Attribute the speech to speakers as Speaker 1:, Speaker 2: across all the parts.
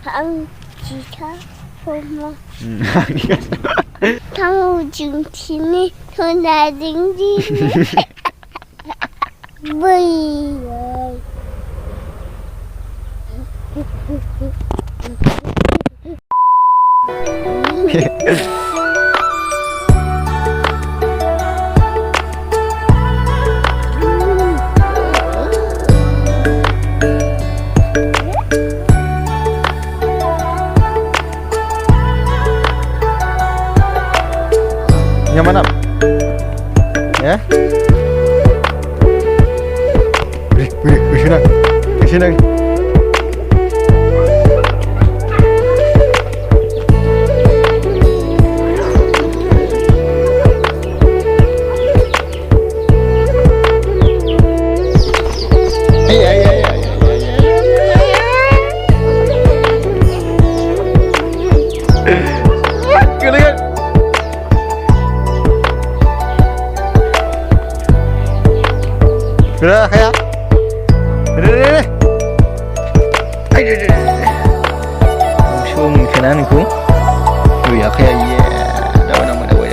Speaker 1: ăn chỉ khác không mà thằng chứng thì này thôi là dính gì bây giờ
Speaker 2: Yang mana? Ya? Ke sini. Ke sini. Udah kayak udah ayo show makanan ku ya kayak ya daw nama daw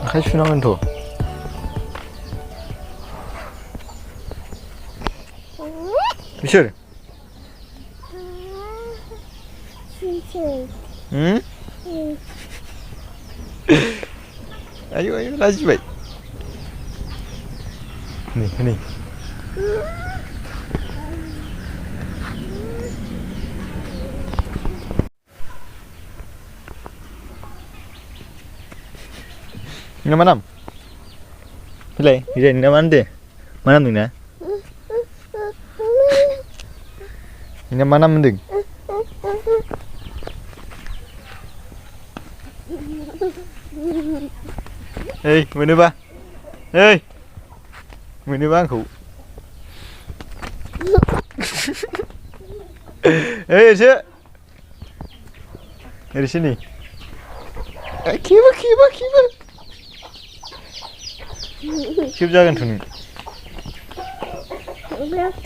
Speaker 2: kayak sunangan tuh bisa ayo lanjut baik nih ini mana pilih ini mana deh mana tuh nih ini mana mending Ê, mình đi ba. Ê. Mình đi ba ăn khủ. Ê, sữa. Ê, đi sini. Kiba. Kiba jangan sini.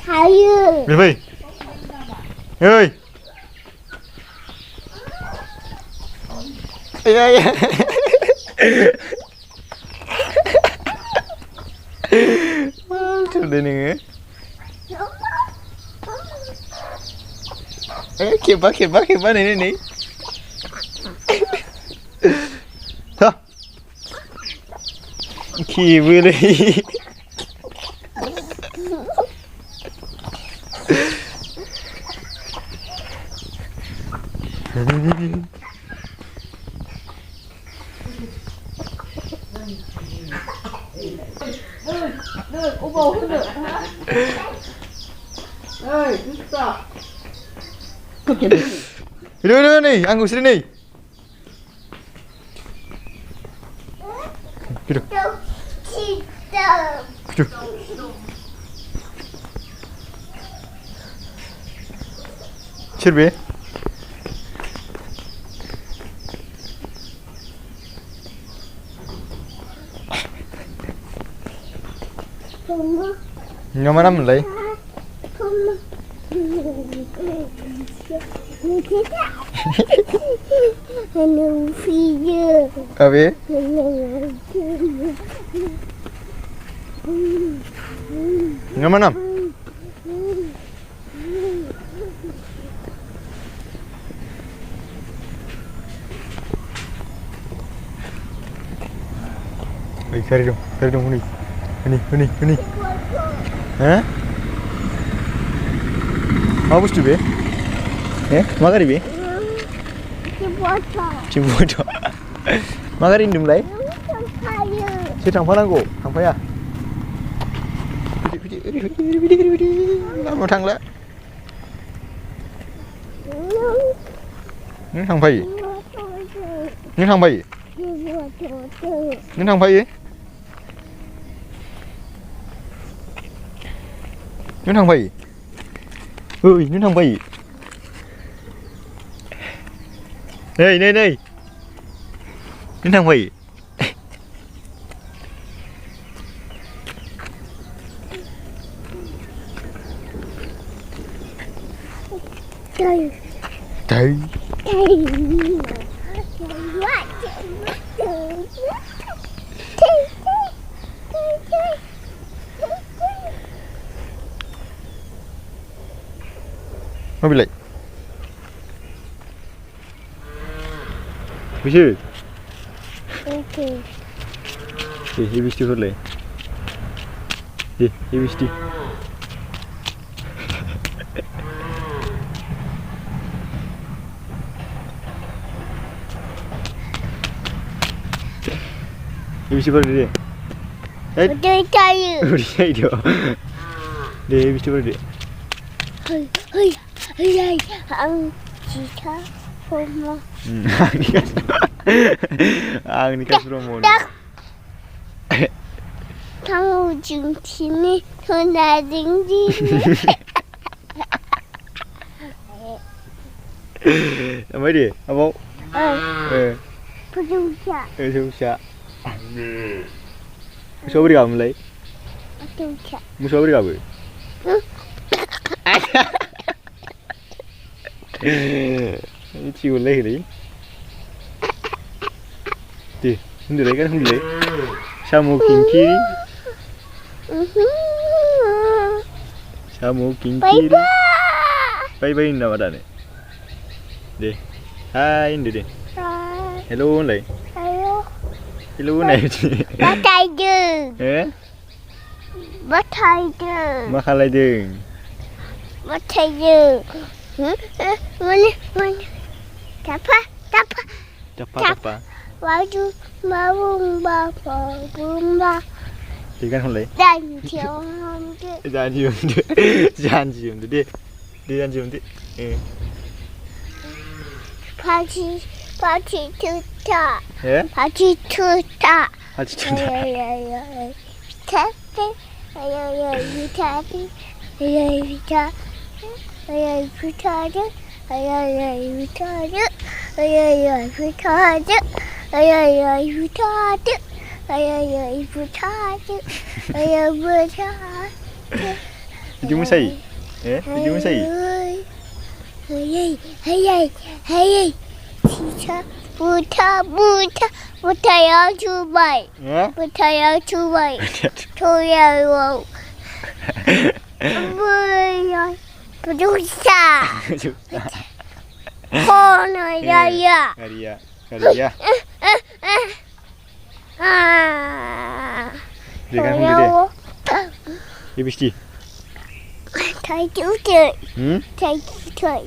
Speaker 1: Kayu.
Speaker 2: Đi. Ê. Ê. Sudah nih. Kiba nih. Tuh. Kiba nih.
Speaker 3: Obo hunu. Bisa.
Speaker 2: Dulu nih, anggur sini nih. Duduk. Duduk. Çirbi. Yang mana mulai? Abi? Yang mana? Baik, cari dong ini. Hah? Apa sih be? Makan be? Ciboto. Makan ini mulai? Si थांफानांगौ थांफाया? Lama थांला. Neng थांफायो? Neng थांफायो? Neng थांफायो? Neng थांफायो? Neng थांफायो? Này. Neng थांफायो?
Speaker 1: Trời.
Speaker 2: Trời. Mau bilai. Bisa.
Speaker 1: Okay.
Speaker 2: Epsd holeee. Epsd. Epsd holeee.
Speaker 1: Udah cari.
Speaker 2: Udah itu. Deh Epsd holeee.
Speaker 1: Hei, ang cika Brahma.
Speaker 2: Nikash Brahma.
Speaker 1: Kamu ujung sini, tuna tinggi.
Speaker 2: Apa dia? Apa?
Speaker 1: Susah.
Speaker 2: Susah. Musuh beri kamu lagi?
Speaker 1: Susah.
Speaker 2: Musuh beri kamu? Ini cium lagi ni. Di, ini lagi kan ini. Samu kiri. Samu kiri. Bye nama dah ni. Di, hai ini di. Hello lagi. Hello ni.
Speaker 1: Batai deng. Batai deng.
Speaker 2: Makalai deng.
Speaker 1: Batai deng. Mana? Tapa.
Speaker 2: Apa?
Speaker 1: Waju bapa bumba.
Speaker 2: Ikan holeee.
Speaker 1: Dan cium tu.
Speaker 2: Jangan cium tu. Dia jangan cium tu.
Speaker 1: Pagi tuta.
Speaker 2: Haji tuta.
Speaker 1: Ya. Tapi.
Speaker 2: Hidung saya. Hidung saya.
Speaker 1: Hey. Cika buta yang cubai. Buta yang cubai. Toyang. Berdosa. Kono ya.
Speaker 2: Karia. Dia kan holeee. Epsd.
Speaker 1: Tai cuci.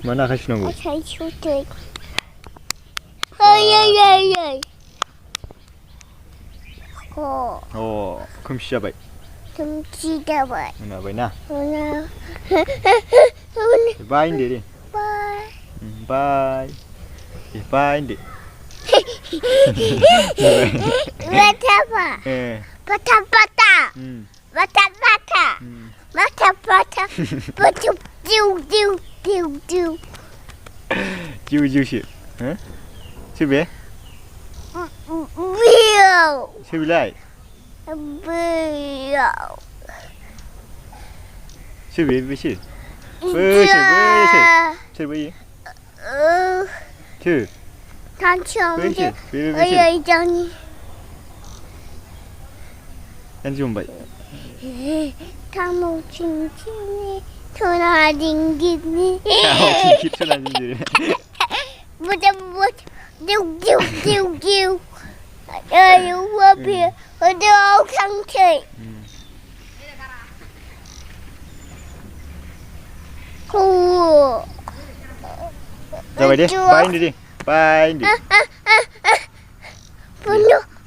Speaker 2: Mana kasih nunggu?
Speaker 1: Tai cuci. Hey.
Speaker 2: Oh, kum siapa?
Speaker 1: Tumci dapat.
Speaker 2: Mana baik nah?
Speaker 1: Mana?
Speaker 2: Bye ini deh.
Speaker 1: Bye.
Speaker 2: Bye ini.
Speaker 1: Bata. Diu.
Speaker 2: Jiu sih. Siapa?
Speaker 1: Biu.
Speaker 2: Siapa lagi?
Speaker 1: Biu.
Speaker 2: Siapa? Siapa?
Speaker 1: Tanchong
Speaker 2: dia.
Speaker 1: Jangan.
Speaker 2: Jangan cium baik.
Speaker 1: Kamu cincin tuna tinggi ni.
Speaker 2: Kamu cincin tuna tinggi.
Speaker 1: Buat. Diu. Ayo wapi. Ada orang cek.
Speaker 2: Jawab dia. Bye ini deh. Bye ini.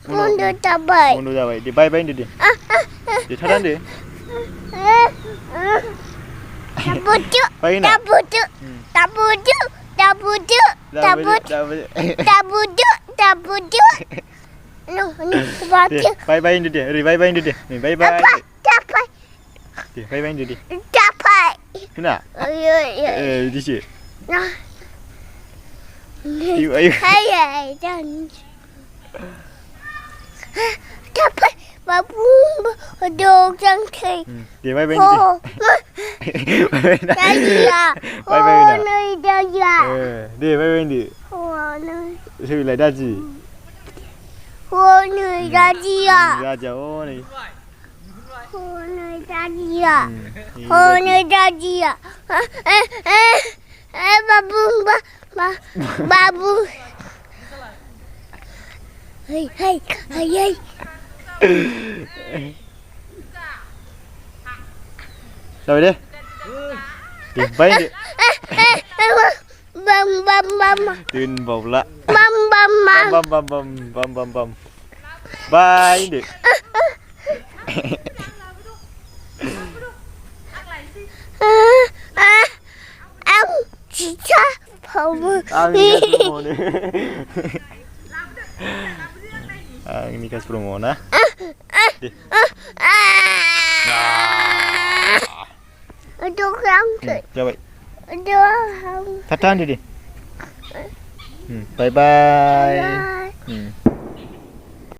Speaker 1: Mundur tabai.
Speaker 2: Mundur jawab dia. Bye ini deh. Dia tahan deh.
Speaker 1: Tabujuk. No, baca.
Speaker 2: Bye ini deh. Bye ini deh. Bye.
Speaker 1: Dapat.
Speaker 2: Bye ini deh.
Speaker 1: Dapat.
Speaker 2: Kenapa? Di sini.
Speaker 1: Nah.
Speaker 2: Ayo.
Speaker 1: Hai, jangan. Dapat. babu do chẳng thấy
Speaker 2: Đi bay bên
Speaker 1: hồ
Speaker 2: đi bay bên
Speaker 1: ra
Speaker 2: này
Speaker 1: gì à
Speaker 2: bay
Speaker 1: hồ
Speaker 2: bên này
Speaker 1: nơi ra gì à
Speaker 2: đi bay bên đi
Speaker 1: hồ nơi
Speaker 2: sư lại ra gì
Speaker 1: hồ nơi ra gì à
Speaker 2: ra cháu này
Speaker 1: hồ nơi ra gì à hồ nơi ra gì à babu babu hey hey hey hey
Speaker 2: rồi đi đi bay đi
Speaker 1: bam bam bam
Speaker 2: tin vào lạ
Speaker 1: bam bam bam
Speaker 2: bam bam bam bam bam bam bay đi
Speaker 1: ông chỉ cho không
Speaker 2: Nikash promo na đi
Speaker 1: Aduh không
Speaker 2: cho vậy
Speaker 1: Aduh không
Speaker 2: thắt đi đi bye bye
Speaker 1: Bye.